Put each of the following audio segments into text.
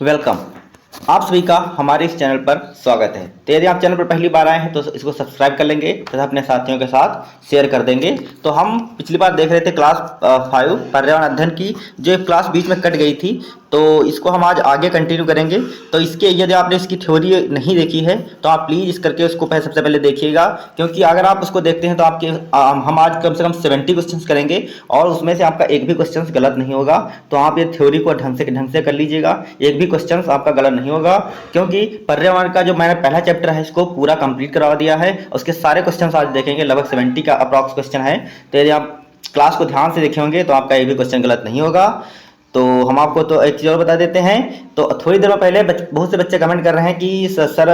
Welcome. आप सभी का हमारे इस चैनल पर स्वागत है। तो यदि आप चैनल पर पहली बार आए हैं तो इसको सब्सक्राइब कर लेंगे तथा अपने साथियों के साथ शेयर कर देंगे। तो हम पिछली बार देख रहे थे क्लास 5 पर्यावरण अध्ययन की, जो एक क्लास बीच में कट गई थी, तो इसको हम आज आगे कंटिन्यू करेंगे। तो इसके यदि आपने इसकी थ्योरी नहीं देखी है तो आप प्लीज़ इस करके उसको सबसे पहले देखिएगा, क्योंकि अगर आप उसको देखते हैं तो आपके हम आज कम से कम 70 क्वेश्चन करेंगे और उसमें से आपका एक भी क्वेश्चन गलत नहीं होगा। तो आप ये थ्योरी को ढंग से कर लीजिएगा, एक भी क्वेश्चन आपका गलत नहीं होगा, क्योंकि पर्यावरण का जो मैंने पहला चैप्टर है इसको पूरा कंप्लीट करवा दिया है। उसके सारे क्वेश्चन आज देखेंगे, लगभग 70 का अप्रॉक्स क्वेश्चन है। तो यदि आप क्लास को ध्यान से देखे होंगे तो आपका एक भी क्वेश्चन गलत नहीं होगा। तो हम आपको तो एक चीज़ और बता देते हैं। तो थोड़ी देर में पहले बहुत से बच्चे कमेंट कर रहे हैं कि सर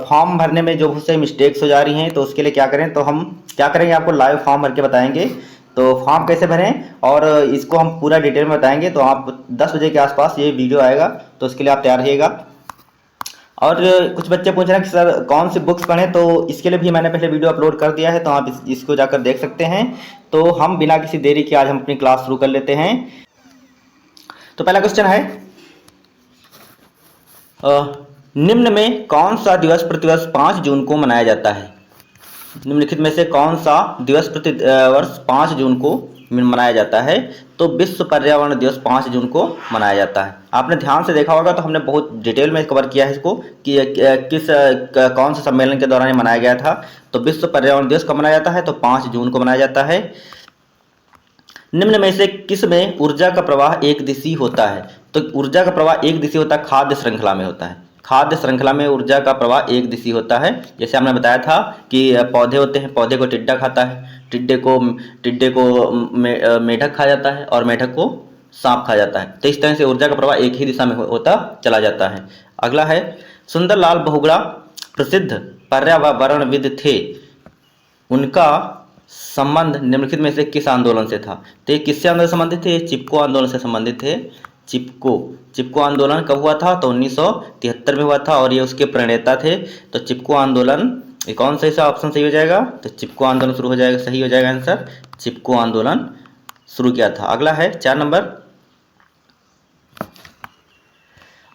फॉर्म भरने में जो बहुत से मिस्टेक्स हो जा रही हैं, तो उसके लिए क्या करें। तो हम क्या करेंगे, आपको लाइव फॉर्म भर के बताएंगे। तो फॉर्म कैसे भरें और इसको हम पूरा डिटेल में बताएंगे। तो आप 10 बजे के आसपास ये वीडियो आएगा, तो उसके लिए आप तैयार रहिएगा। और कुछ बच्चे पूछ रहे हैं कि सर कौन सी बुक्स पढ़ें, तो इसके लिए भी मैंने पहले वीडियो अपलोड कर दिया है, तो आप इसको जाकर देख सकते हैं। तो हम बिना किसी देरी के आज हम अपनी क्लास शुरू कर लेते हैं। तो पहला क्वेश्चन है, निम्न में कौन सा दिवस प्रतिवर्ष 5 जून को मनाया जाता है। निम्नलिखित में से कौन सा दिवस प्रति वर्ष 5 जून को मनाया जाता है। तो विश्व पर्यावरण दिवस 5 जून को मनाया जाता है। आपने ध्यान से देखा होगा तो हमने बहुत डिटेल में कवर किया है इसको कि कौन से सम्मेलन के दौरान ये मनाया गया था। तो विश्व पर्यावरण दिवस कब मनाया जाता है, तो 5 जून को मनाया जाता है। निम्न में से किस में ऊर्जा का प्रवाह एक दिशी होता है। तो ऊर्जा का प्रवाह एक दिशी होता है, खाद्य श्रृंखला में होता है। खाद्य श्रृंखला में ऊर्जा का प्रवाह एक दिशी होता है। जैसे हमने बताया था कि पौधे होते हैं, पौधे को टिड्डा खाता है, टिड्डे को मेढक खा जाता है और मेढक को सांप खा जाता है। तो इस तरह से ऊर्जा का प्रवाह एक ही दिशा में होता चला जाता है। अगला है, सुंदरलाल बहुगुणा प्रसिद्ध पर्यावरणविद थे, उनका संबंध निम्नलिखित में से किस आंदोलन से था। तो ये किससे आंदोलन संबंधित थे, चिपको आंदोलन से संबंधित थे। चिपको आंदोलन कब हुआ था, तो 1973 में हुआ था और ये उसके प्रणेता थे। तो चिपको आंदोलन, ये कौन सा ऐसा ऑप्शन सही हो जाएगा, तो चिपको आंदोलन शुरू हो जाएगा, सही हो जाएगा आंसर, चिपको आंदोलन शुरू किया था। अगला है 4 नंबर,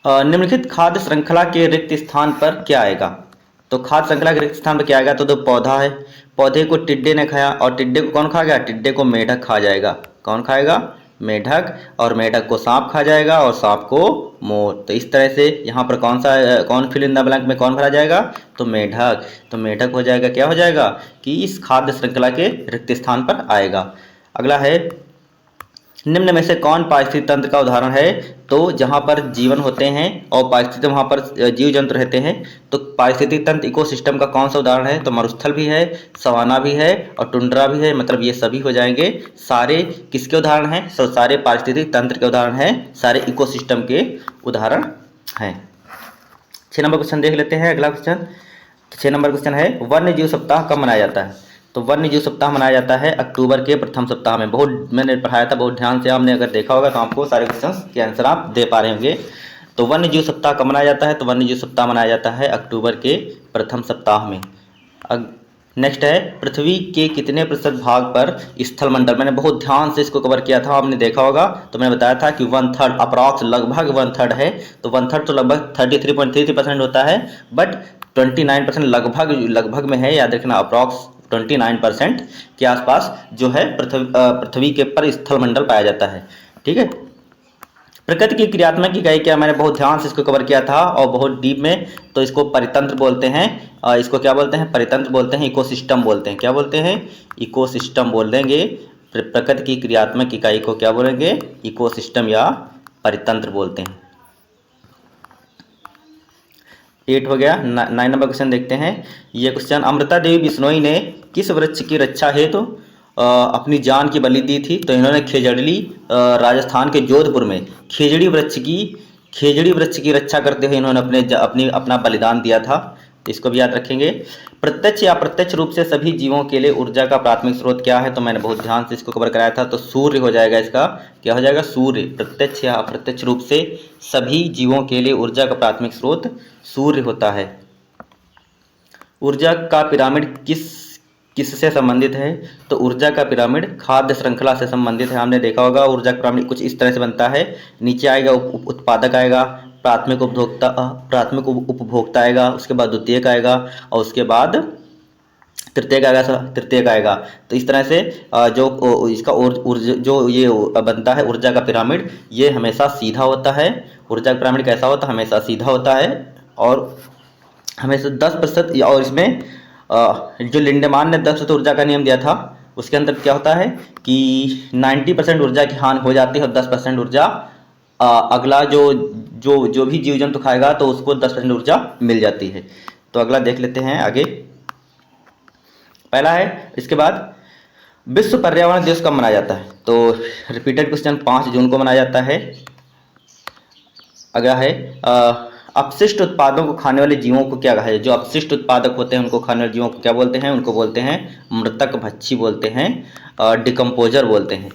निम्नलिखित खाद्य श्रृंखला के रिक्त स्थान पर क्या आएगा। तो खाद्य श्रृंखला के रिक्त स्थान पर क्या आएगा, तो पौधा है, पौधे को टिड्डे ने खाया और टिड्डे को कौन खा गया, टिड्डे को मेढक खा जाएगा। कौन खाएगा, मेढक, और मेढक को सांप खा जाएगा और सांप को मोर। तो इस तरह से यहाँ पर कौन फिल इन द ब्लैंक में कौन भरा जाएगा, तो मेढक। तो मेढक हो जाएगा, क्या हो जाएगा कि इस खाद्य श्रृंखला के रिक्त स्थान पर आएगा। अगला है, निम्न में से कौन पारिस्थितिक तंत्र का उदाहरण है। तो जहाँ पर जीवन होते हैं और पारिस्थितिक वहाँ पर जीव जंतु रहते हैं, तो पारिस्थितिक तंत्र इकोसिस्टम का कौन सा उदाहरण है, तो मरुस्थल भी है, सवाना भी है और टुंड्रा भी है। मतलब ये सभी हो जाएंगे, सारे किसके उदाहरण हैं, सारे पारिस्थितिक तंत्र के उदाहरण हैं, सारे इकोसिस्टम के उदाहरण हैं। 6 नंबर क्वेश्चन देख लेते हैं। अगला क्वेश्चन, 6 नंबर क्वेश्चन है, वन्य जीव सप्ताह कब मनाया जाता है। तो वन्य जीव सप्ताह मनाया जाता है अक्टूबर के प्रथम सप्ताह में। बहुत मैंने पढ़ाया था, बहुत ध्यान से आपने अगर देखा होगा तो आपको सारे क्वेश्चंस के आंसर आप दे पा रहे होंगे। तो वन्य जीव सप्ताह कब मनाया जाता है, तो वन्य जीव सप्ताह मनाया जाता है अक्टूबर के प्रथम सप्ताह में। नेक्स्ट है, पृथ्वी के कितने प्रतिशत भाग पर स्थल मंडल, मैंने बहुत ध्यान से इसको कवर किया था, आपने देखा होगा। तो मैंने बताया था कि 1/3 अप्रॉक्स, लगभग 1/3 है। तो 1/3 तो लगभग 33.33% होता है, बट 29% लगभग में है, याद रखना, अप्रॉक्स 29% के आसपास जो है पृथ्वी के पर स्थल मंडल पाया जाता है। ठीक है, प्रकृति की क्रियात्मक इकाई क्या, मैंने बहुत ध्यान से इसको कवर किया था और बहुत डीप में। तो इसको परितंत्र बोलते हैं, इसको क्या बोलते हैं, परितंत्र बोलते हैं, इकोसिस्टम बोलते हैं। क्या बोलते हैं, इकोसिस्टम बोल देंगे। प्रकृति की क्रियात्मक इकाई को क्या बोलेंगे, इकोसिस्टम या परितंत्र बोलते हैं। 8 हो गया। 9 नंबर क्वेश्चन देखते हैं। ये क्वेश्चन, अमृता देवी बिश्नोई ने किस वृक्ष की रक्षा हेतु अपनी जान की बलि दी थी। तो इन्होंने खेजड़ी, राजस्थान के जोधपुर में खेजड़ी वृक्ष की रक्षा करते हुए इन्होंने अपना बलिदान दिया था। इसको भी याद रखेंगे। प्रत्यक्ष या अप्रत्यक्ष रूप से सभी जीवों के लिए ऊर्जा का प्राथमिक स्रोत क्या है। तो मैंने बहुत ध्यान से इसको कवर कराया था। तो सूर्य हो जाएगा, इसका क्या हो जाएगा, सूर्य। प्रत्यक्ष या अप्रत्यक्ष रूप से सभी जीवों के लिए ऊर्जा का प्राथमिक स्रोत सूर्य होता है। ऊर्जा का पिरामिड किससे संबंधित है। तो ऊर्जा का पिरामिड खाद्य श्रृंखला से संबंधित है। हमने देखा होगा ऊर्जा का पिरामिड कुछ इस तरह से बनता है। नीचे आएगा उत्पादक आएगा, प्राथमिक उपभोक्ता आएगा, उसके बाद द्वितीयक आएगा और उसके बाद तृतीयक आएगा। तो इस तरह से जो इसका ऊर्जा जो ये बनता है ऊर्जा का पिरामिड, ये हमेशा सीधा होता है। ऊर्जा का पिरामिड कैसा होता है? हमेशा सीधा होता है और हमेशा 10%। और इसमें जो लिंडेमान ने 10% ऊर्जा का नियम दिया था, उसके अंदर क्या होता है कि 90% ऊर्जा की हानि हो जाती है और 10% ऊर्जा अगला जो भी जीव जंतु खाएगा तो उसको 10% ऊर्जा मिल जाती है। तो अगला देख लेते हैं आगे। पहला है, इसके बाद विश्व पर्यावरण दिवस कब मनाया जाता है? तो रिपीटेड क्वेश्चन, 5 जून को मनाया जाता है। अगला है अपशिष्ट उत्पादों को खाने वाले जीवों को क्या कहा है? जो अपशिष्ट उत्पादक होते हैं उनको खाने वाले जीवों को क्या बोलते हैं? उनको बोलते हैं मृतक भक्षी बोलते हैं, डिकम्पोजर बोलते हैं।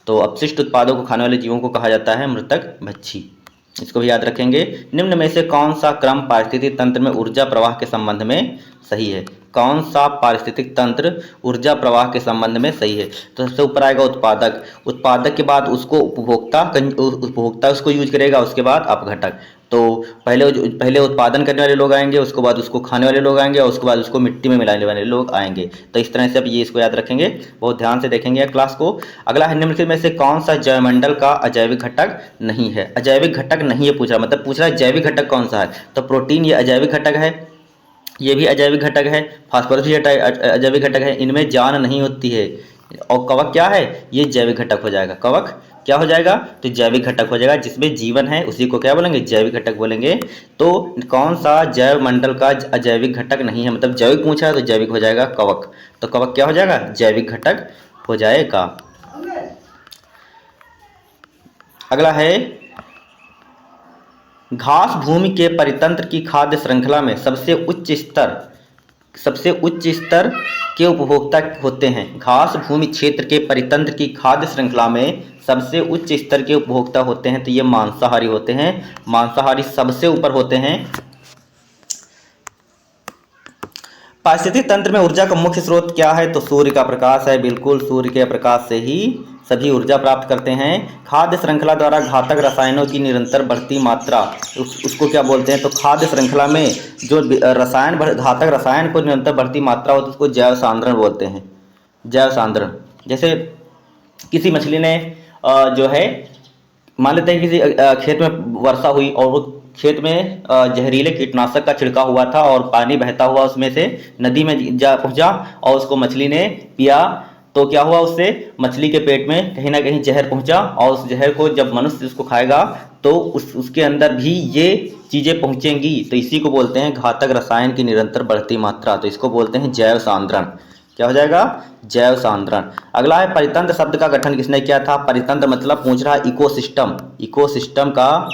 तो अपशिष्ट उत्पादों को खाने वाले जीवों को कहा जाता है मृतक भक्षी। इसको भी याद रखेंगे। निम्न में से कौन सा क्रम पारिस्थितिक तंत्र में ऊर्जा प्रवाह के संबंध में सही है? कौन सा पारिस्थितिक तंत्र ऊर्जा प्रवाह के संबंध में सही है? तो सबसे ऊपर आएगा उत्पादक। उत्पादक के बाद उसको उपभोक्ता उसको यूज करेगा, उसके बाद अपघटक। तो पहले उत्पादन करने वाले लोग आएंगे, उसके बाद उसको खाने वाले लोग आएंगे और उसके बाद उसको मिट्टी में मिलाने वाले लोग आएंगे। तो इस तरह से अब ये इसको याद रखेंगे, बहुत ध्यान से देखेंगे क्लास को। अगला है, निम्नलिखित में से कौन सा जैवमंडल का अजैविक घटक नहीं है? अजैविक घटक नहीं है पूछ रहा, मतलब पूछ रहा है जैविक घटक कौन सा है। तो प्रोटीन ये अजैविक घटक है, ये भी अजैविक घटक है, फास्फोरस भी अजैविक घटक है, इनमें जान नहीं होती है। और कवक क्या है? ये जैविक घटक हो जाएगा। कवक क्या हो जाएगा? तो जैविक घटक हो जाएगा। जिसमें जीवन है उसी को क्या बोलेंगे? जैविक घटक बोलेंगे। तो कौन सा जैव मंडल का अजैविक घटक नहीं है, मतलब जैविक पूछा है तो जैविक हो जाएगा कवक। तो कवक क्या हो जाएगा? जैविक घटक हो जाएगा। अगला है, घास भूमि के परितंत्र की खाद्य श्रृंखला में सबसे उच्च स्तर के उपभोक्ता होते हैं। घास भूमि क्षेत्र के परितंत्र की खाद्य श्रृंखला में सबसे उच्च स्तर के उपभोक्ता होते हैं, तो ये मांसाहारी होते हैं। मांसाहारी सबसे ऊपर होते हैं। पारिस्थितिक तंत्र में ऊर्जा का मुख्य स्रोत क्या है? तो सूर्य का प्रकाश है। बिल्कुल, सूर्य के प्रकाश से ही सभी ऊर्जा प्राप्त करते हैं। खाद्य श्रृंखला द्वारा घातक रसायनों की निरंतर बढ़ती मात्रा, उसको क्या बोलते हैं? तो खाद्य श्रृंखला में जो घातक रसायन को निरंतर बढ़ती मात्रा होती है उसको जैव सांद्रण बोलते हैं। जैव सांद्रण, जैसे किसी मछली ने जो है, मान लेते हैं किसी खेत में वर्षा हुई और वो खेत में जहरीले कीटनाशक का छिड़काव हुआ था और पानी बहता हुआ उसमें से नदी में जा पहुंचा और उसको मछली ने पिया। तो क्या हुआ? उससे मछली के पेट में कहीं ना कहीं जहर पहुंचा और उस जहर को जब मनुष्य उसको खाएगा तो उसके अंदर भी ये चीज़ें पहुंचेंगी। तो इसी को बोलते हैं घातक रसायन की निरंतर बढ़ती मात्रा। तो इसको बोलते हैं जैव सांद्रण। क्या हो जाएगा? जैव सांद्रण। अगला है, परितंत्र शब्द का गठन किसने किया था? परितंत्र मतलब पूछ रहा है इकोसिस्टम। इकोसिस्टम का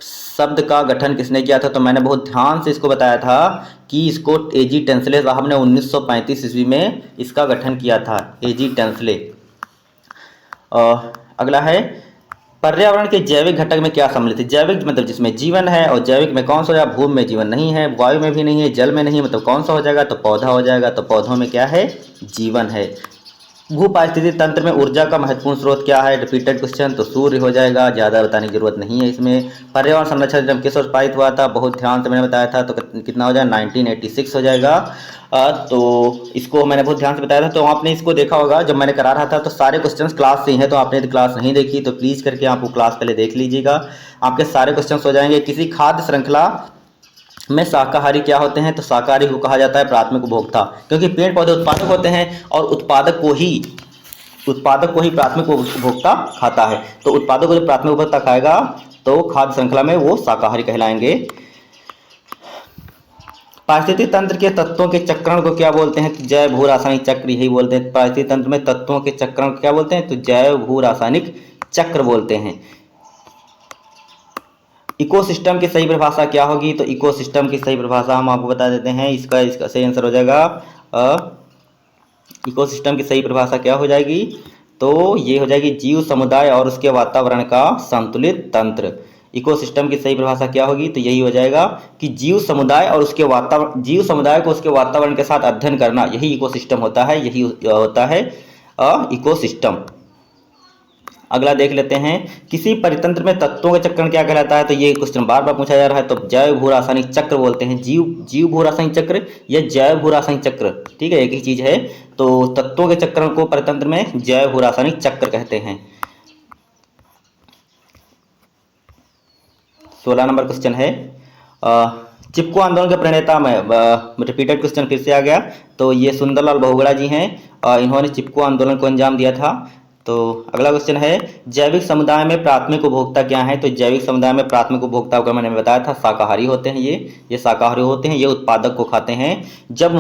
शब्द का गठन किसने किया था? तो मैंने बहुत ध्यान से इसको बताया था कि इसको एजी टेंसले साहब ने 1935 ईस्वी में इसका गठन किया था, एजी टेंसले। अगला है, पर्यावरण के जैविक घटक में क्या सम्मिलित है? जैविक मतलब जिसमें जीवन है, और जैविक में कौन सा हो जाएगा? भूमि में जीवन नहीं है, वायु में भी नहीं है, जल में नहीं है, मतलब कौन सा हो जाएगा? तो पौधा हो जाएगा। तो पौधों में क्या है? जीवन है। भू पारिस्थितिक तंत्र में ऊर्जा का महत्वपूर्ण स्रोत क्या है? रिपीटेड क्वेश्चन, तो सूर्य हो जाएगा, ज़्यादा बताने की जरूरत नहीं है इसमें। पर्यावरण संरक्षण अधिनियम किस वर्ष पारित हुआ था? बहुत ध्यान से मैंने बताया था, तो कितना हो जाएगा? 1986 हो जाएगा। तो इसको मैंने बहुत ध्यान से बताया था, तो आपने इसको देखा होगा जब मैंने करा रहा था। तो सारे क्वेश्चंस क्लास से ही हैं, तो आपने यदि क्लास नहीं देखी तो प्लीज़ करके आप वो क्लास पहले देख लीजिएगा, आपके सारे क्वेश्चंस हो जाएंगे। किसी खाद्य श्रृंखला में शाकाहारी क्या होते हैं? तो शाकाहारी को कहा जाता है प्राथमिक उपभोक्ता, क्योंकि पेड़ पौधे उत्पादक होते हैं और उत्पादक को ही प्राथमिक उपभोक्ता खाता है। तो उत्पादक को जो प्राथमिक उपभोक्ता खाएगा तो खाद्य श्रृंखला में वो शाकाहारी कहलाएंगे। पारिस्थितिक तंत्र के तत्वों के चक्रण को क्या बोलते हैं? तो जैव भू रासायनिक चक्र, यही बोलते हैं। पारिस्थितिक तंत्र में तत्वों के चक्रण को क्या बोलते हैं? तो जैव भू रासायनिक चक्र बोलते हैं। इकोसिस्टम की सही परिभाषा क्या होगी? तो इकोसिस्टम की सही परिभाषा हम आपको बता देते हैं। इसका सही आंसर हो जाएगा, इकोसिस्टम की सही परिभाषा क्या हो जाएगी? तो ये हो जाएगी जीव समुदाय और उसके वातावरण का संतुलित तंत्र। इकोसिस्टम की सही परिभाषा क्या होगी? तो यही हो जाएगा कि जीव समुदाय को उसके वातावरण के साथ अध्ययन करना, यही इकोसिस्टम होता है, यही होता है इकोसिस्टम। अगला देख लेते हैं, किसी परितंत्र में तत्वों का चक्रण क्या कहलाता है? तो ये क्वेश्चन बार बार पूछा जा रहा है, तो जैव भू रासायनिक चक्र बोलते हैं। जीव भू रासायनिक चक्र या जैव भू रासायनिक चक्र, ठीक है, एक ही चीज है। तो तत्वों के चक्रण को परितंत्र में जैव भू रासायनिक चक्र कहते हैं। 16 नंबर क्वेश्चन है, चिपको आंदोलन के प्रणेता में, रिपीटेड क्वेश्चन फिर से आ गया। तो ये सुंदरलाल बहुगुणा जी हैं, इन्होंने चिपको आंदोलन को अंजाम दिया था। तो अगला क्वेश्चन है, जैविक समुदाय में प्राथमिक उपभोक्ता क्या है? तो जैविक समुदाय में प्राथमिक उपभोक्ता को मैंने बताया था, शाकाहारी होते हैं। ये शाकाहारी होते हैं, ये उत्पादक को खाते हैं। जब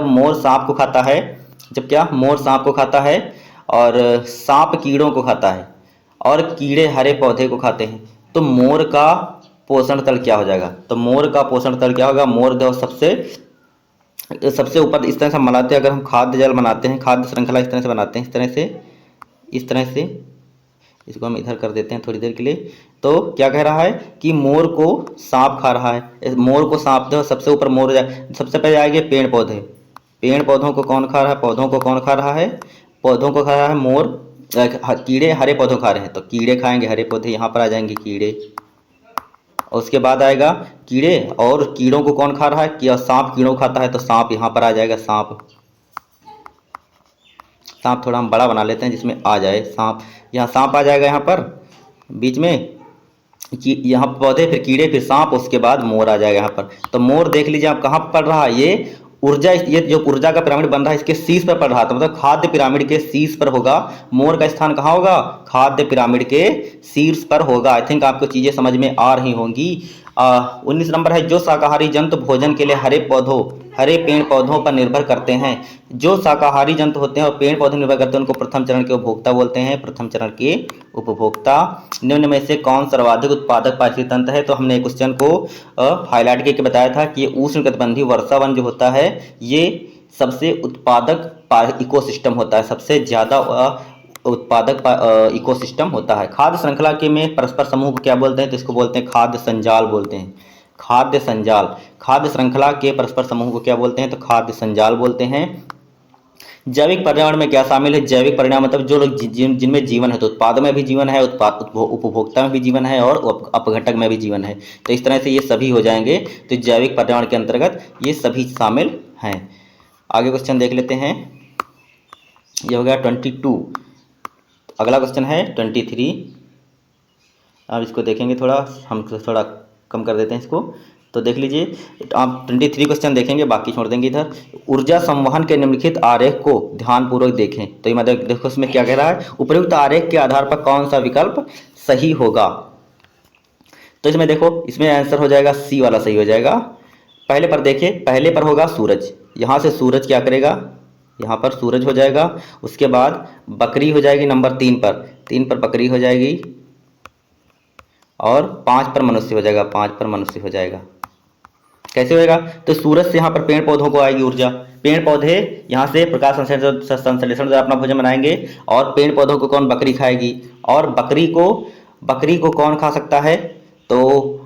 मोर सांप को खाता है, जब क्या मोर सांप को खाता है, और सांप कीड़ों को खाता है, और कीड़े हरे पौधे को खाते हैं, तो मोर का पोषण तल क्या हो जाएगा? तो मोर का पोषण तल क्या होगा? मोर जो सबसे ऊपर इस तरह से बनाते हैं, अगर हम खाद्य जाल बनाते हैं, खाद्य श्रृंखला इस तरह से बनाते हैं, इस तरह से इसको हम इधर कर देते हैं थोड़ी देर के लिए। तो क्या कह रहा है कि मोर को सांप खा रहा है, मोर को सांप जो सबसे ऊपर मोर जाए, सबसे पहले आएंगे पेड़ पौधे। पेड़ पौधों को कौन खा रहा है? पौधों को कौन खा रहा है? पौधों को खा रहा है मोर। कीड़े हरे पौधों खा रहे हैं, तो कीड़े खाएंगे हरे पौधे, यहाँ पर आ जाएंगे कीड़े। और उसके बाद आएगा कीड़े, और कीड़ों को कौन खा रहा है? कि सांप कीड़ों को खाता है, तो सांप यहाँ पर आ जाएगा। सांप थोड़ा हम बड़ा बना लेते हैं जिसमें आ जाए सांप। यहाँ सांप आ जाएगा, यहाँ पर बीच में यहाँ पौधे, फिर कीड़े, फिर सांप, उसके बाद मोर आ जाएगा यहाँ पर। तो मोर देख लीजिए आप कहाँ पड़ रहा है, ये ऊर्जा, ये जो ऊर्जा का पिरामिड बन रहा है इसके शीर्ष पर पड़ रहा था, मतलब खाद्य पिरामिड के शीर्ष पर होगा। मोर का स्थान कहाँ होगा? खाद्य पिरामिड के शीर्ष पर होगा। आई थिंक आपको चीजें समझ में आ रही होंगी। 19 नंबर है, जो शाकाहारी जंतु भोजन के लिए हरे पेड़ पौधों पर निर्भर करते हैं। जो शाकाहारी जंतु होते हैं और पेड़ पौधे निर्भर करते हैं, उनको प्रथम चरण के उपभोक्ता बोलते हैं। प्रथम चरण के उपभोक्ता। निम्न में से कौन सर्वाधिक उत्पादक पारिस्थितिक तंत्र है? तो हमने क्वेश्चन को हाईलाइट करके बताया था कि ये उष्णकटिबंधीय वर्षावन जो होता है, ये सबसे उत्पादक इकोसिस्टम होता है, सबसे ज्यादा उत्पादक इकोसिस्टम होता है। खाद्य श्रृंखला के में परस्पर समूह को क्या बोलते हैं? तो इसको बोलते हैं खाद्य संजाल बोलते हैं। खाद्य संजाल। खाद्य श्रृंखला के परस्पर समूह को क्या बोलते हैं? तो खाद्य संजाल बोलते हैं। जैविक पर्यावरण में क्या शामिल है? जैविक पर्यावरण मतलब जो लोग जिनमें जीवन है, तो उत्पाद में भी जीवन है, उपभोक्ता में भी जीवन है, और अपघटक में भी जीवन है। तो इस तरह से ये सभी हो जाएंगे। तो जैविक पर्यावरण के अंतर्गत ये सभी शामिल हैं। आगे क्वेश्चन देख लेते हैं, ये हो गया 22। अगला क्वेश्चन है 23। अब इसको देखेंगे, हम थोड़ा कम कर देते हैं इसको। तो देख लीजिए, आप 23 क्वेश्चन देखेंगे, बाकी छोड़ देंगे इधर। ऊर्जा संवहन के निम्नलिखित आरेख को ध्यानपूर्वक देखें। तो ये मतलब देखो इसमें क्या कह रहा है, उपयुक्त आरेख के आधार पर कौन सा विकल्प सही होगा? तो इसमें देखो, इसमें आंसर हो जाएगा सी वाला सही हो जाएगा। पहले पर देखिए, पहले पर होगा सूरज, यहाँ से सूरज क्या करेगा, यहाँ पर सूरज हो जाएगा। उसके बाद बकरी हो जाएगी नंबर 3 पर बकरी हो जाएगी, और 5 पर मनुष्य हो जाएगा, 5 पर मनुष्य हो जाएगा। कैसे होएगा? तो सूरज से यहाँ पर पेड़ पौधों को आएगी ऊर्जा। पेड़ पौधे यहाँ से प्रकाश संश्लेषण द्वारा अपना भोजन बनाएंगे, और पेड़ पौधों को कौन? बकरी खाएगी। और बकरी को कौन खा सकता है? तो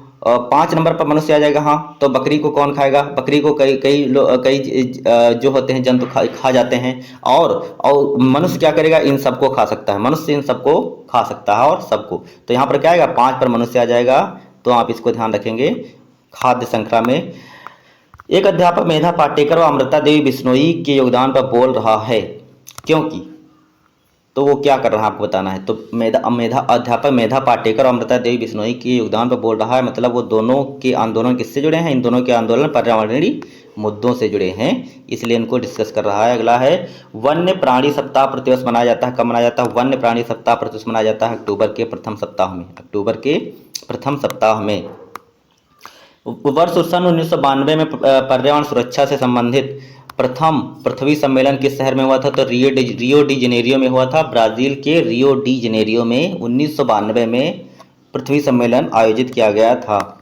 5 नंबर पर मनुष्य आ जाएगा। हाँ, तो बकरी को कौन खाएगा? बकरी को कई जो होते हैं जंतु खा जाते हैं, और मनुष्य क्या करेगा? इन सबको खा सकता है। मनुष्य इन सबको खा सकता है, और सबको। तो यहाँ पर क्या आएगा? 5 पर मनुष्य आ जाएगा। तो आप इसको ध्यान रखेंगे। खाद्य श्रृंखला में एक अध्यापक मेधा पाटेकर व अमृता देवी बिश्नोई के योगदान पर बोल रहा है, क्योंकि, तो वो क्या कर रहा है आपको बताना है। तो अध्यापक मेधा पाटेकर और अमृता देवी बिश्नोई के योगदान पर बोल रहा है, मतलब वो दोनों के आंदोलन किससे जुड़े हैं? इन दोनों के आंदोलन पर्यावरणीय मुद्दों से जुड़े हैं, इसलिए इनको डिस्कस कर रहा है। अगला है, वन्य प्राणी सप्ताह प्रतिवर्ष मनाया जाता है। कब मनाया जाता है? वन्य प्राणी सप्ताह प्रतिवर्ष मनाया जाता है अक्टूबर के प्रथम सप्ताह में। अक्टूबर के प्रथम सप्ताह में। वर्ष सन 1992 में पर्यावरण सुरक्षा से संबंधित प्रथम पृथ्वी सम्मेलन किस शहर में हुआ था? तो रियो डी जेनेरियो में हुआ था। ब्राजील के रियो डी जेनेरियो में 1992 में पृथ्वी सम्मेलन आयोजित किया गया था।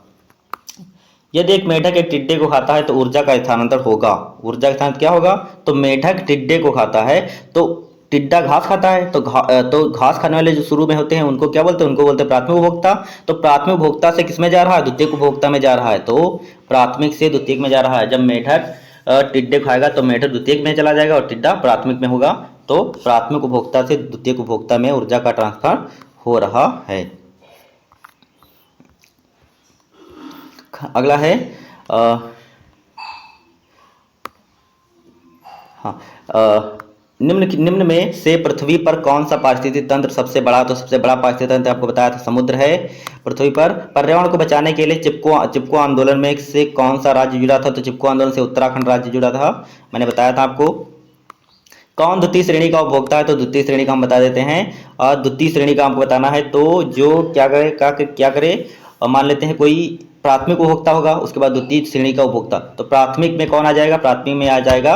यदि एक मेढक एक टिड्डे को खाता है तो ऊर्जा का स्थानांतरण होगा। ऊर्जा का स्थानांतरण क्या होगा? तो मेढक टिड्डे को खाता है, तो टिड्डा घास खाता है, तो घास खाने वाले जो शुरू में होते हैं उनको क्या बोलते हैं? उनको बोलते हैं प्राथमिक उपभोक्ता। तो प्राथमिक उपभोक्ता से किसमें जा रहा है? द्वितीयक उपभोक्ता में जा रहा है। तो प्राथमिक से द्वितीयक में जा रहा है। जब मेढक टिड्डे खाएगा तो मेढक द्वितीयक में चला जाएगा, और टिड्डा प्राथमिक में होगा। तो प्राथमिक उपभोक्ता से द्वितीयक उपभोक्ता में ऊर्जा का ट्रांसफर हो रहा है। अगला है हाँ निम्न में से पृथ्वी पर कौन सा पारिस्थितिक तंत्र सबसे बड़ा, तो सबसे बड़ा पारिस्थितिक तंत्र आपको बताया था समुद्र है पृथ्वी पर। पर्यावरण को बचाने के लिए चिपको आंदोलन में से कौन सा राज्य जुड़ा था, तो चिपको आंदोलन से उत्तराखंड राज्य जुड़ा था, मैंने बताया था आपको। कौन द्वितीय श्रेणी का उपभोक्ता है, तो द्वितीय श्रेणी का हम बता देते हैं। और द्वितीय श्रेणी का हमको बताना है तो जो क्या करे मान लेते हैं कोई प्राथमिक उपभोक्ता होगा, उसके बाद द्वितीय श्रेणी का उपभोक्ता। तो प्राथमिक में कौन आ जाएगा, प्राथमिक में आ जाएगा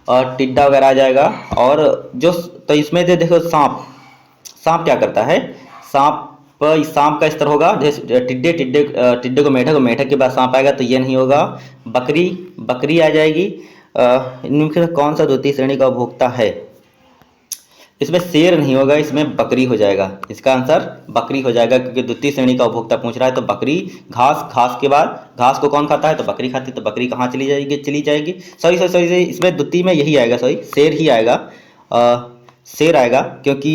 और टिड्डा वगैरह आ जाएगा। और जो तो इसमें से देखो सांप क्या करता है, सांप का स्तर होगा जैसे टिड्डे को मेढक के बाद सांप आएगा, तो ये नहीं होगा। बकरी आ जाएगी। निम्न में कौन सा द्वितीय श्रेणी का उपभोक्ता है, इसमें शेर नहीं होगा, इसमें बकरी हो जाएगा। इसका आंसर बकरी हो जाएगा क्योंकि द्वितीय श्रेणी का उपभोक्ता पूछ रहा है। तो बकरी घास के बाद घास को कौन खाता है, तो बकरी खाती है, तो बकरी कहाँ चली जाएगी। सॉरी इसमें द्वितीय में यही आएगा, सॉरी शेर ही आएगा। शेर आएगा क्योंकि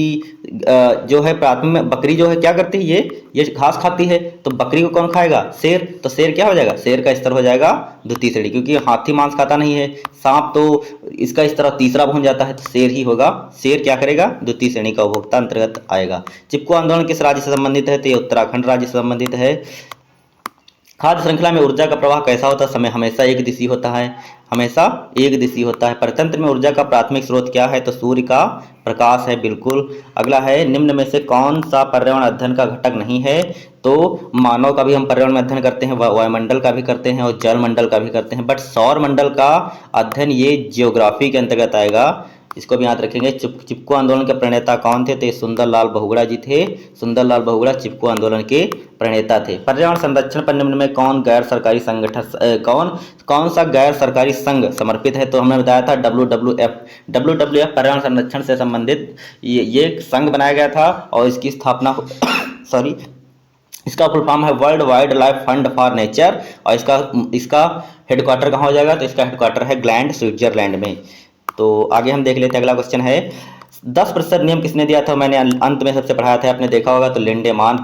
जो है प्राथमिक में बकरी जो है क्या करती है, ये घास खाती है, तो बकरी को कौन खाएगा, शेर। तो शेर क्या हो जाएगा, शेर का स्तर हो जाएगा द्वितीय श्रेणी, क्योंकि हाथी मांस खाता नहीं है। सांप तो इसका स्तर तीसरा पहुंच जाता है, तो शेर ही होगा। शेर क्या करेगा, द्वितीय श्रेणी का उपभोक्ता अंतर्गत आएगा। चिपको आंदोलन किस राज्य से संबंधित है, तो ये उत्तराखंड राज्य से संबंधित है। खाद्य श्रृंखला में ऊर्जा का प्रवाह कैसा होता है, समय हमेशा एक दिशी होता है, हमेशा एक दिशी होता है। परितंत्र में ऊर्जा का प्राथमिक स्रोत क्या है, तो सूर्य का प्रकाश है, बिल्कुल। अगला है निम्न में से कौन सा पर्यावरण अध्ययन का घटक नहीं है, तो मानव का भी हम पर्यावरण में अध्ययन करते हैं, वायुमंडल का भी करते हैं और जल मंडल का भी करते हैं, बट सौर मंडल का अध्ययन ये जियोग्राफी के अंतर्गत आएगा। इसको भी याद रखेंगे। चिपको आंदोलन के प्रणेता कौन थे, तो सुंदरलाल बहुगुणा जी थे। सुंदरलाल बहुगुणा चिपको आंदोलन के प्रणेता थे। पर्यावरण संरक्षण पर निम्न में कौन गैर सरकारी संगठन कौन सा गैर सरकारी संघ समर्पित है, तो हमने बताया था WWF पर्यावरण संरक्षण से संबंधित ये संघ बनाया गया था और इसकी स्थापना सॉरी इसका फुल फॉर्म है world wild life fund for nature. और इसका हेडक्वार्टर कहाँ हो जाएगा, तो इसका हेडक्वार्टर है ग्लैंड, स्विट्जरलैंड में। तो आगे हम देख लेते हैं। अगला क्वेश्चन है 10% नियम किसने दिया था, मैंने अंत में सबसे पढ़ाया था, आपने देखा होगा, तो लिंडेमान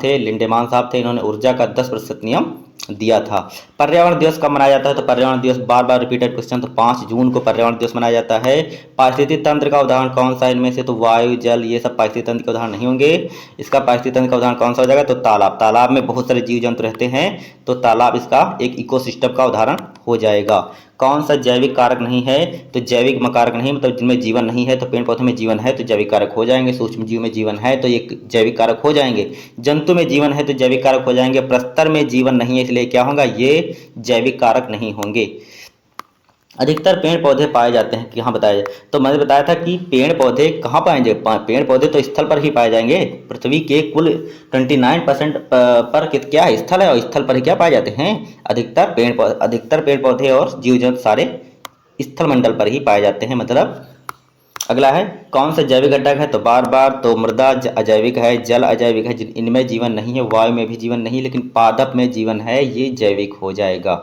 साहब थे। इन्होंने ऊर्जा का 10% नियम दिया था। पर्यावरण दिवस कब मनाया जाता है, तो पर्यावरण दिवस बार रिपीटेड क्वेश्चन, तो 5 जून को पर्यावरण दिवस मनाया जाता है। पारिस्थितिक तंत्र का उदाहरण कौन सा इनमें से, तो वायु जल ये सब पारिस्थितिक तंत्र के उदाहरण नहीं होंगे। इसका पारिस्थितिक तंत्र का उदाहरण कौन सा हो जाएगा, तो तालाब में बहुत सारे जीव जंतु रहते हैं, तो तालाब इसका एक इकोसिस्टम का उदाहरण हो जाएगा। कौन सा जैविक कारक नहीं है, तो जैविक कारक नहीं मतलब जिनमें जीवन नहीं है, तो पेड़ पौधे में जीवन है तो जैविक कारक हो जाएंगे। सूक्ष्म जीव में जीवन है तो ये जैविक कारक हो जाएंगे। जंतु में जीवन है तो जैविक कारक हो जाएंगे। प्रस्तर में जीवन नहीं है इसलिए क्या होगा, ये जैविक कारक नहीं होंगे। अधिकतर पेड़ पौधे पाए जाते हैं कहाँ बताया जाए, तो मैंने बताया था कि पेड़ पौधे कहाँ पाएंगे, पेड़ पौधे तो स्थल पर ही पाए जाएंगे। पृथ्वी के कुल 29% पर क्या है, स्थल है, और स्थल पर ही क्या पाए जाते हैं, अधिकतर पेड़ पौधे और जीव जंतु सारे स्थल मंडल पर ही पाए जाते हैं। मतलब अगला है कौन सा जैविक घटक है, तो बार तो मृदा अजैविक है, जल अजैविक है, इनमें जीवन नहीं है, वायु में भी जीवन नहीं, लेकिन पादप में जीवन है, ये जैविक हो जाएगा।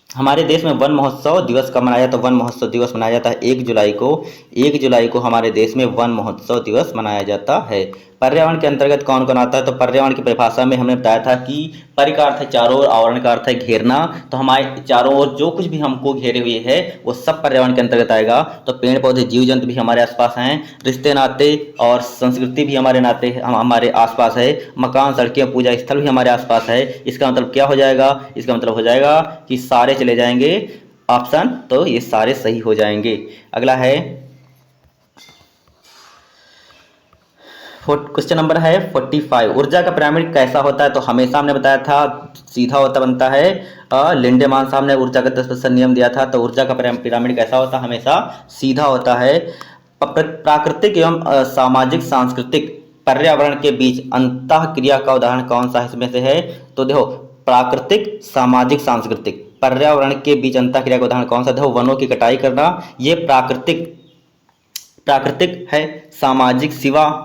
हमारे देश में वन महोत्सव दिवस कब मनाया जाता है, तो वन महोत्सव दिवस मनाया जाता है 1 जुलाई को हमारे देश में वन महोत्सव दिवस मनाया जाता है। पर्यावरण के अंतर्गत कौन कौन आता है, तो पर्यावरण की परिभाषा में हमने बताया था कि परि का अर्थ है चारों ओर, आवरण का अर्थ है घेरना, तो हमारे चारों ओर जो कुछ भी हमको घेरे हुए है वो सब पर्यावरण के अंतर्गत आएगा। तो पेड़ पौधे जीव जंतु भी हमारे आसपास हैं, रिश्ते नाते और संस्कृति भी हमारे आसपास है, मकान सड़कें पूजा स्थल भी हमारे आसपास है। इसका मतलब क्या हो जाएगा, इसका मतलब हो जाएगा कि सारे चले जाएंगे ऑप्शन, तो ये सारे सही हो जाएंगे। अगला है क्वेश्चन नंबर है 45। ऊर्जा का पिरामिड कैसा होता है, तो हमेशा हमने बताया था सीधा बनता है। लिंडेमान साहब ने ऊर्जा का 10% नियम दिया था, तो ऊर्जा का पिरामिड कैसा होता है, हमेशा सीधा होता है। प्राकृतिक एवं सामाजिक सांस्कृतिक पर्यावरण के बीच अंतः क्रिया का उदाहरण कौन सा इसमें से है, तो देखो प्राकृतिक सामाजिक सांस्कृतिक पर्यावरण के बीच अंतः क्रिया का उदाहरण कौन सा, देखो वनों की कटाई करना ये प्राकृतिक है। सामाजिक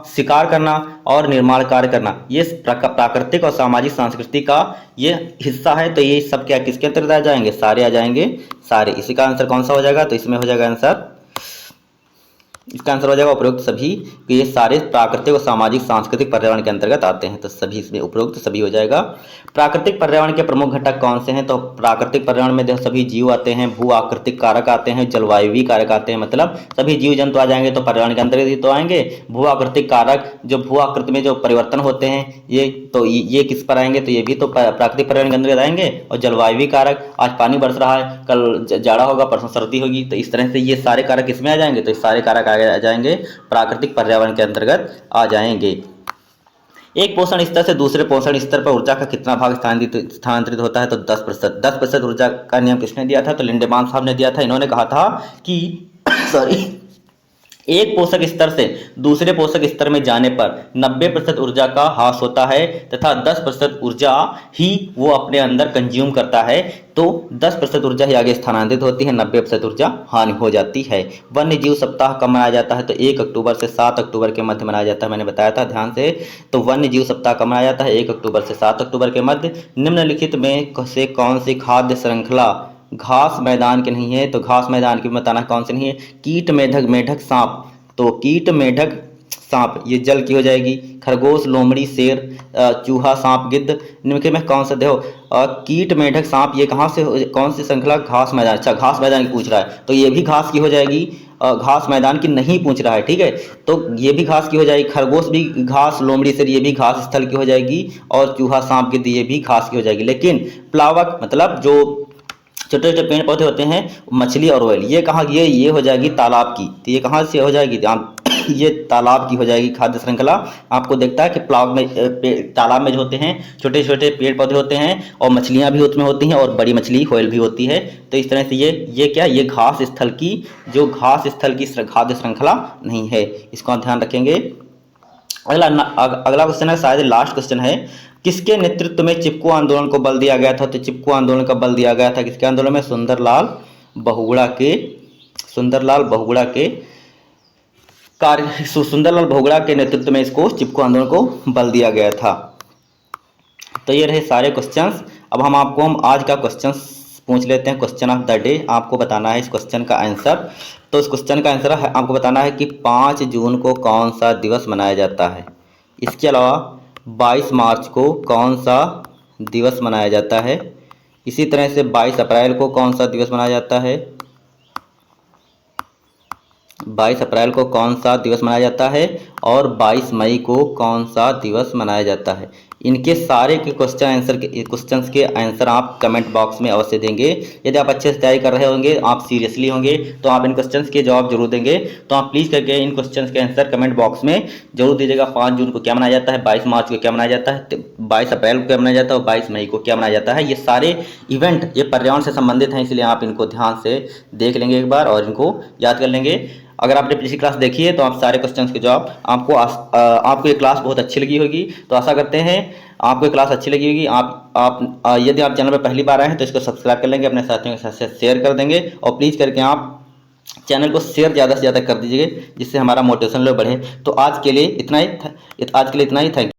शिकार करना और निर्माण कार्य करना ये प्राकृतिक और सामाजिक संस्कृति का ये हिस्सा है। तो ये सब क्या किसके अंतर्गत आ जाएंगे, सारे आ जाएंगे सारे। इसी का आंसर कौन सा हो जाएगा, तो इसमें हो जाएगा आंसर इसका आंसर हो जाएगा उपरोक्त सभी। ये सारे प्राकृतिक और सामाजिक सांस्कृतिक पर्यावरण के अंतर्गत आते हैं, तो सभी इसमें उपरोक्त सभी हो जाएगा। प्राकृतिक पर्यावरण के प्रमुख घटक कौन से हैं? तो प्राकृतिक पर्यावरण में देखो सभी जीव आते हैं, भू आकृतिक कारक आते हैं, जलवायु कारक आते हैं, मतलब सभी जीव जंतु आ जाएंगे तो पर्यावरण के अंतर्गत ही तो आएंगे। भू आकृतिक कारक, जो भू आकृति में जो परिवर्तन होते हैं ये किस पर आएंगे? तो ये भी तो प्राकृतिक पर्यावरण के अंतर्गत आएंगे। और जलवायु कारक, आज पानी बरस रहा है, कल जाड़ा होगा, परसों सर्दी होगी, तो इस तरह से ये सारे कारक किसमें आ जाएंगे? तो ये सारे कारक आ जाएंगे प्राकृतिक पर्यावरण के अंतर्गत आ जाएंगे। एक पोषण स्तर से दूसरे पोषण स्तर पर ऊर्जा का कितना भाग स्थानांतरित होता है? तो 10%। 10% ऊर्जा का नियम किसने दिया था? तो लिंडेमान साहब ने दिया था। इन्होंने कहा था कि सॉरी, एक पोषक स्तर से दूसरे पोषक स्तर में जाने पर 90% ऊर्जा का ह्रास होता है तथा 10% ऊर्जा ही वो अपने अंदर कंज्यूम करता है। तो 10% ऊर्जा ही आगे स्थानांतरित होती है, 90% ऊर्जा हानि हो जाती है। वन्य जीव सप्ताह कब मनाया जाता है? तो 1 अक्टूबर से 7 अक्टूबर के मध्य मनाया जाता है, मैंने बताया था ध्यान से। तो वन्य जीव सप्ताह कब मनाया जाता है? 1 अक्टूबर से 7 अक्टूबर के मध्य। निम्नलिखित में से कौन सी खाद्य श्रृंखला घास मैदान की नहीं है? तो घास मैदान की बताना कौन सी नहीं है? कीट मेढक मेढक सांप, तो कीट मेढक सांप ये जल की हो जाएगी। खरगोश, लोमड़ी, शेर, चूहा, सांप, गिद्ध, निम्नलिखित में कौन सा? देखो कीट मेढक सांप ये कहाँ से, कौन सी श्रृंखला? घास मैदान। अच्छा, घास मैदान की पूछ रहा है, तो ये भी घास की हो जाएगी। घास मैदान की नहीं पूछ रहा है, ठीक है, तो ये भी घास की हो जाएगी। खरगोश भी घास, लोमड़ी, शेर ये भी घास स्थल की हो जाएगी। और चूहा, सांप, गिद्ध ये भी घास की हो जाएगी। लेकिन प्लावक मतलब जो छोटे छोटे पेड़ पौधे होते हैं, मछली और व्हेल, ये कहाँ? ये हो जाएगी तालाब की। तो ये कहाँ से हो जाएगी? ये तालाब की हो जाएगी खाद्य श्रृंखला। आपको देखता है कि तालाब में जो होते हैं छोटे छोटे पेड़ पौधे होते हैं और मछलियां भी उसमें होती हैं और बड़ी मछली व्हेल भी होती है। तो इस तरह से ये क्या, ये घास स्थल की, जो घास स्थल की खाद्य श्रृंखला नहीं है, इसको आप ध्यान रखेंगे। अगला क्वेश्चन है, शायद लास्ट क्वेश्चन है। किसके नेतृत्व में चिपको आंदोलन को बल दिया गया था? तो चिपको आंदोलन का बल दिया गया था किसके आंदोलन में? सुंदरलाल बहुगुणा के नेतृत्व में इसको चिपको आंदोलन को बल दिया गया था। तो ये रहे सारे क्वेश्चंस। अब हम आज का क्वेश्चंस पूछ लेते हैं। क्वेश्चन ऑफ द डे, आपको बताना है इस क्वेश्चन का आंसर। तो इस क्वेश्चन का आंसर है, आपको बताना है कि 5 जून को कौन सा दिवस मनाया जाता है। इसके अलावा 22 मार्च को कौन सा दिवस मनाया जाता है। इसी तरह से 22 अप्रैल को कौन सा दिवस मनाया जाता है। 22 अप्रैल को कौन सा दिवस मनाया जाता है और 22 मई को कौन सा दिवस मनाया जाता है। इनके सारे के क्वेश्चंस के आंसर आप कमेंट बॉक्स में अवश्य देंगे। यदि आप अच्छे से तैयारी कर रहे होंगे, आप सीरियसली होंगे, तो आप इन क्वेश्चंस के जवाब जरूर देंगे। तो आप प्लीज़ करके इन क्वेश्चंस के आंसर कमेंट बॉक्स में जरूर दीजिएगा। 5 जून को क्या मनाया जाता है, 22 मार्च को क्या मनाया जाता है, 22 अप्रैल को क्या मनाया जाता है और 22 मई को क्या मनाया जाता है। ये सारे इवेंट ये पर्यावरण से संबंधित हैं, इसलिए आप इनको ध्यान से देख लेंगे एक बार और इनको याद कर लेंगे। अगर आपने पिछली क्लास देखी है तो आप सारे क्वेश्चंस के जवाब आपको ये क्लास बहुत अच्छी लगी होगी। तो आशा करते हैं आपको ये क्लास अच्छी लगी होगी। यदि आप चैनल पर पहली बार आए हैं तो इसको सब्सक्राइब कर लेंगे, अपने साथियों के साथ शेयर कर देंगे और प्लीज़ करके आप चैनल को शेयर ज़्यादा से ज़्यादा कर दीजिए, जिससे हमारा मोटिवेशन लेवल बढ़े। तो आज के लिए इतना ही थैंक यू।